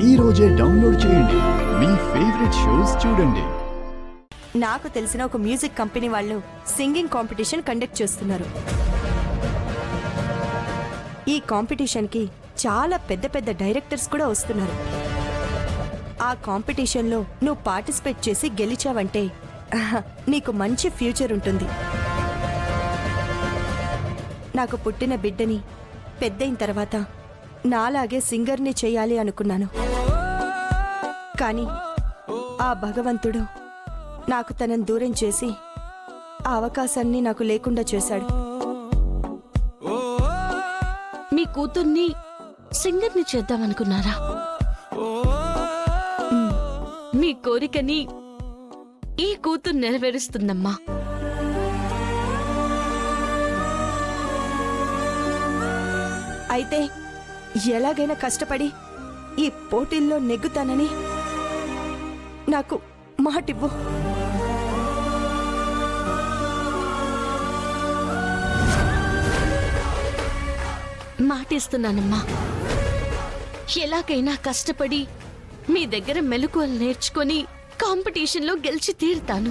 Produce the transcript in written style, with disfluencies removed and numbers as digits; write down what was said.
ఈ రోజే డౌన్లోడ్ చేయండి మీ ఫేవరెట్ షోస్ చూడండి. నాకు తెలిసిన ఒక మ్యూజిక్ కంపెనీ వాళ్ళు సింగింగ్ కాంపిటీషన్ కండక్ట్ చేస్తున్నారు. ఈ కాంపిటీషన్కి చాలా పెద్ద పెద్ద డైరెక్టర్స్ కూడా వస్తున్నారు. ఆ కాంపిటీషన్లో నువ్వు పార్టిసిపేట్ చేసి గెలిచావంటే నీకు మంచి ఫ్యూచర్ ఉంటుంది. నాకు పుట్టిన బిడ్డని పెద్దయిన తర్వాత నాలాగే సింగర్ని చేయాలి అనుకున్నాను. కానీ ఆ భగవంతుడు నాకు తనని దూరం చేసి ఆ అవకాశాన్ని నాకు లేకుండా చేశాడు. మీ కూతుర్ని సింగర్ని చేద్దామనుకున్నారా? మీ కోరికని ఈ కూతురు నెరవేరుస్తుందమ్మా. అయితే ఎలాగైనా కష్టపడి ఈ పోటీల్లో నెగ్గుతానని నాకు మాటివ్వు. మాటిస్తున్నానమ్మా. ఎలాగైనా కష్టపడి మీ దగ్గర మెలకువలు నేర్చుకొని కాంపిటీషన్లో గెలిచి తీరుతాను.